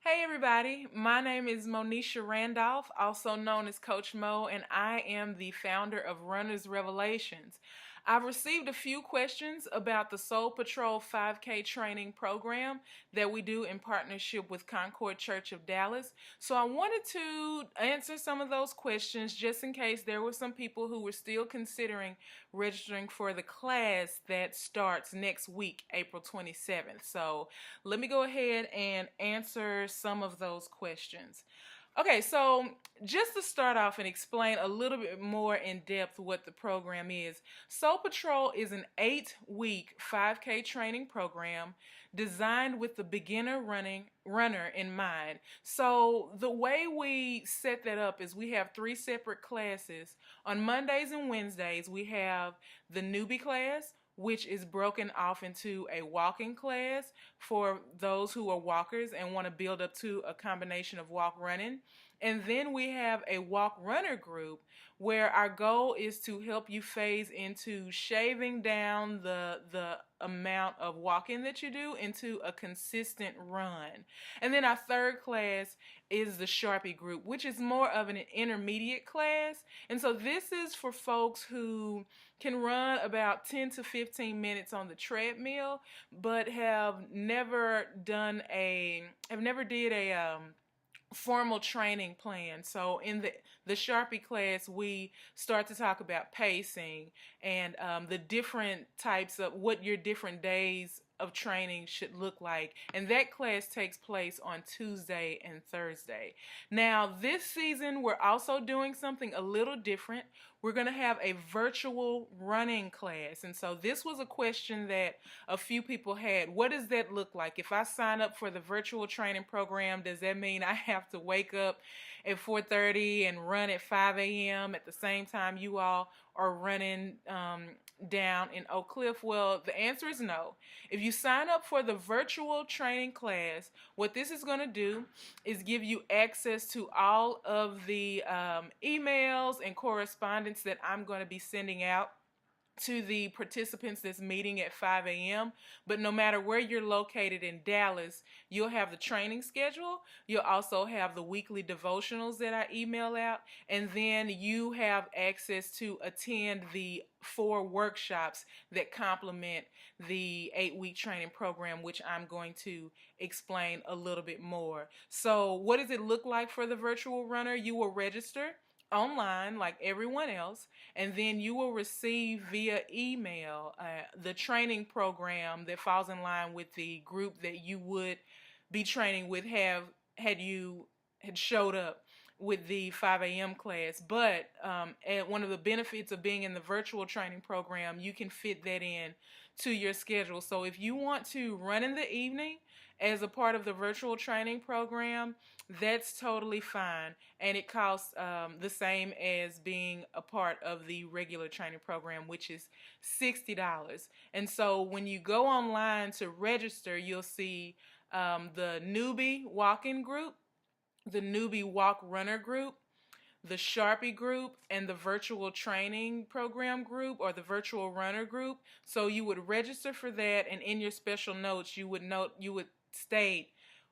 Hey everybody, my name is Monisha Randolph, also known as Coach Mo, and I am the founder of Runners Revelations. I've received a few questions about the Soul Patrol 5K training program that we do in partnership with Concord Church of Dallas. So I wanted to answer some of those questions just in case there were some people who were still considering registering for the class that starts next week, April 27th. So let me go ahead and answer some of those questions. Okay, so just to start off and explain a little bit more in depth what the program is, Soul Patrol is an 8-week 5K training program designed with the runner in mind. So the way we set that up is we have 3 separate classes. On Mondays and Wednesdays, we have the newbie class, which is broken off into a walking class for those who are walkers and want to build up to a combination of walk running. And then we have a walk runner group where our goal is to help you phase into shaving down the amount of walking that you do into a consistent run. And then our third class is the Sharpie group, which is more of an intermediate class. And so this is for folks who can run about 10 to 15 minutes on the treadmill, but have never did a formal training plan. So in the Sharpie class, we start to talk about pacing and the different types of what your different days of training should look like. And that class takes place on Tuesday and Thursday. Now, this season, we're also doing something a little different. We're going to have a virtual running class. And so this was a question that a few people had. What does that look like? If I sign up for the virtual training program, does that mean I have to wake up at 4:30 and run at 5 a.m. at the same time you all are running down in Oak Cliff? Well, the answer is no. If you sign up for the virtual training class, what this is going to do is give you access to all of the emails and correspondence that I'm going to be sending out to the participants that's meeting at 5 a.m. But no matter where you're located in Dallas, you'll have the training schedule. You'll also have the weekly devotionals that I email out. And then you have access to attend the 4 workshops that complement the 8-week training program, which I'm going to explain a little bit more. So what does it look like for the virtual runner? You will register online like everyone else, and then you will receive via email the training program that falls in line with the group that you would be training with had you had showed up with the 5 a.m. class. But and one of the benefits of being in the virtual training program, you can fit that in to your schedule. So if you want to run in the evening as a part of the virtual training program, that's totally fine. And it costs the same as being a part of the regular training program, which is $60. And so when you go online to register, you'll see the newbie walk-in group, the newbie walk runner group, the Sharpie group, and the virtual training program group or the virtual runner group. So you would register for that, and in your special notes you would state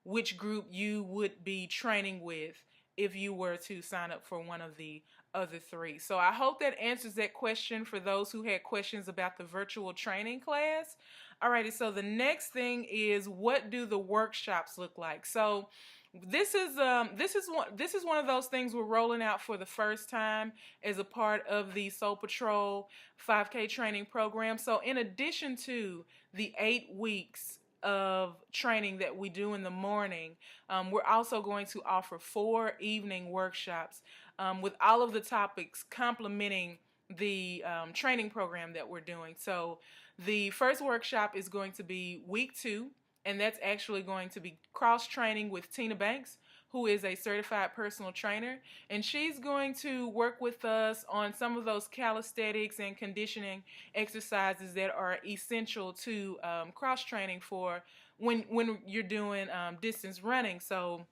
which group you would be training with if you were to sign up for one of the other 3. So I hope that answers that question for those who had questions about the virtual training class. Alrighty, so the next thing is, what do the workshops look like? So this is one of those things we're rolling out for the first time as a part of the Soul Patrol 5K training program. So in addition to the 8 weeks of training that we do in the morning, we're also going to offer 4 evening workshops with all of the topics complementing the training program that we're doing. So the first workshop is going to be week 2, and that's actually going to be cross-training with Tina Banks, who is a certified personal trainer, and she's going to work with us on some of those calisthenics and conditioning exercises that are essential to cross-training for when you're doing distance running. So,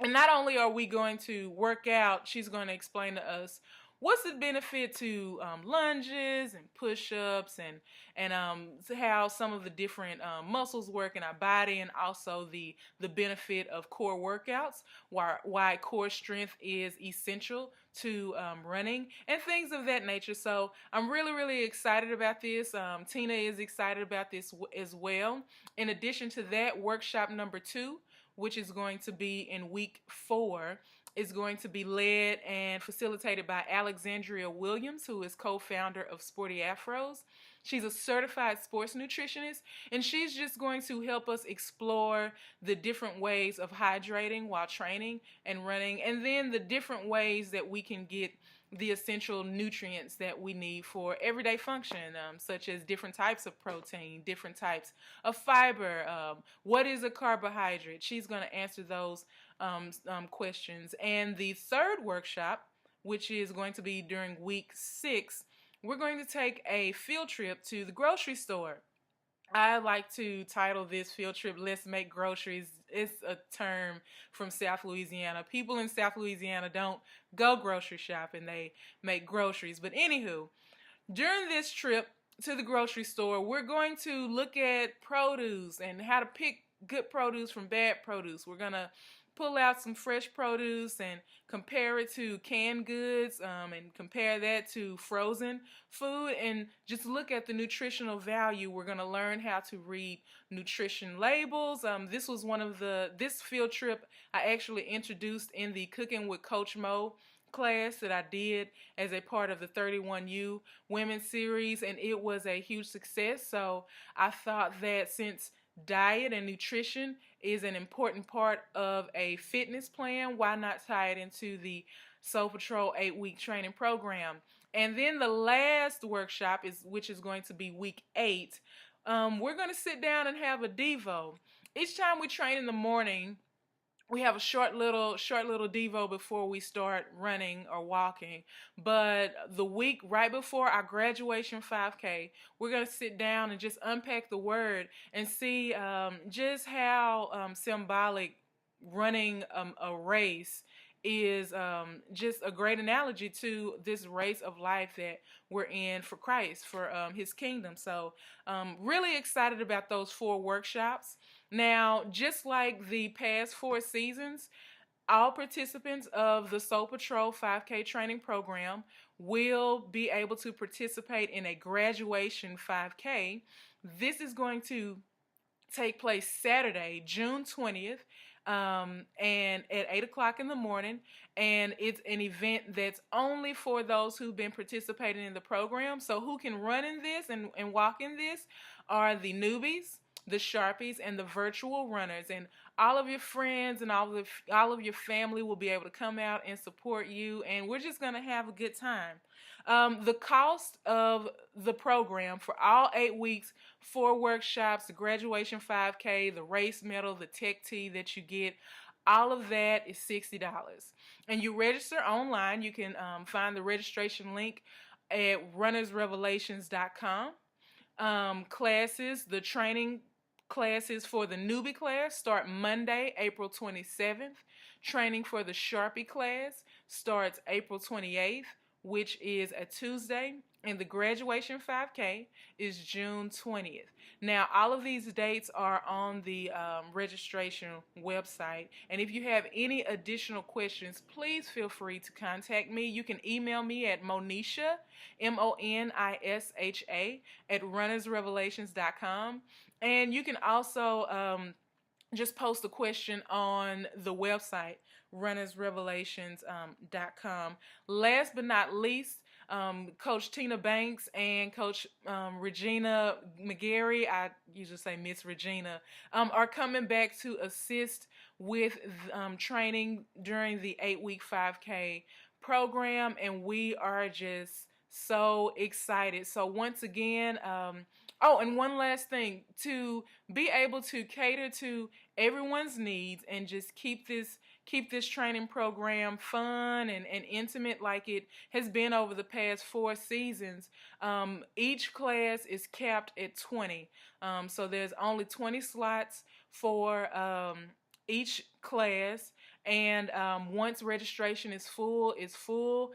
and not only are we going to work out, she's going to explain to us what's the benefit to lunges and push-ups, and how some of the different muscles work in our body, and also the benefit of core workouts, why core strength is essential to running and things of that nature. So I'm really, really excited about this. Tina is excited about this as well. In addition to that, workshop number 2, which is going to be in week 4, is going to be led and facilitated by Alexandria Williams, who is co-founder of Sporty Afros. She's a certified sports nutritionist, and she's just going to help us explore the different ways of hydrating while training and running, and then the different ways that we can get the essential nutrients that we need for everyday function, such as different types of protein, different types of fiber. What is a carbohydrate? She's going to answer those questions. And the third workshop, which is going to be during week 6, we're going to take a field trip to the grocery store. I like to title this field trip, Let's Make Groceries. It's a term from South Louisiana. People in South Louisiana don't go grocery shopping, they make groceries. But anywho, during this trip to the grocery store, we're going to look at produce and how to pick good produce from bad produce. We're going to pull out some fresh produce and compare it to canned goods, and compare that to frozen food, and just look at the nutritional value. We're going to learn how to read nutrition labels. This field trip I actually introduced in the Cooking with Coach Mo class that I did as a part of the 31U Women's Series, and it was a huge success. So I thought that since diet and nutrition is an important part of a fitness plan, why not tie it into the Soul Patrol 8-week training program? And then the last workshop, which is going to be week 8, we're going to sit down and have a Devo. Each time we train in the morning, we have a short little Devo before we start running or walking. But the week right before our graduation 5K, we're going to sit down and just unpack the word and see just how symbolic running a race is, just a great analogy to this race of life that we're in for Christ, for his kingdom. So really excited about those 4 workshops. Now, just like the past 4 seasons, all participants of the Soul Patrol 5K training program will be able to participate in a graduation 5K. This is going to take place Saturday, June 20th, and at 8 o'clock in the morning. And it's an event that's only for those who've been participating in the program. So who can run in this and walk in this are the newbies, the Sharpies, and the virtual runners. And all of your friends and all of your family will be able to come out and support you, and we're just going to have a good time. The cost of the program for all 8 weeks, 4 workshops, the graduation 5K, the race medal, the tech tee that you get, all of that is $60. And you register online. You can find the registration link at runnersrevelations.com. Classes, the training classes for the newbie class start Monday, April 27th. Training for the Sharpie class starts April 28th, which is a Tuesday. And the graduation 5K is June 20th. Now, all of these dates are on the registration website. And if you have any additional questions, please feel free to contact me. You can email me at Monisha, Monisha, at runnersrevelations.com. And you can also just post a question on the website, runnersrevelations.com. Last but not least, Coach Tina Banks and Coach Regina McGarry, I usually say Miss Regina, are coming back to assist with training during the 8-week 5K program, and we are just so excited. So once again, and one last thing, to be able to cater to everyone's needs and just keep this training program fun and intimate like it has been over the past 4 seasons, each class is capped at 20. So there's only 20 slots for each class, And once registration is full, it's full.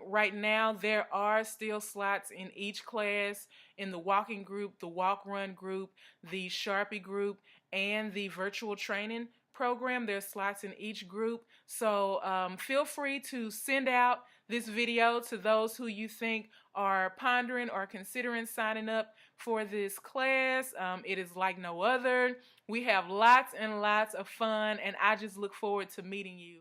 Right now, there are still slots in each class, in the walking group, the walk run group, the Sharpie group, and the virtual training program. There's slots in each group. So feel free to send out this video to those who you think are pondering or considering signing up for this class. It is like no other. We have lots and lots of fun, and I just look forward to meeting you.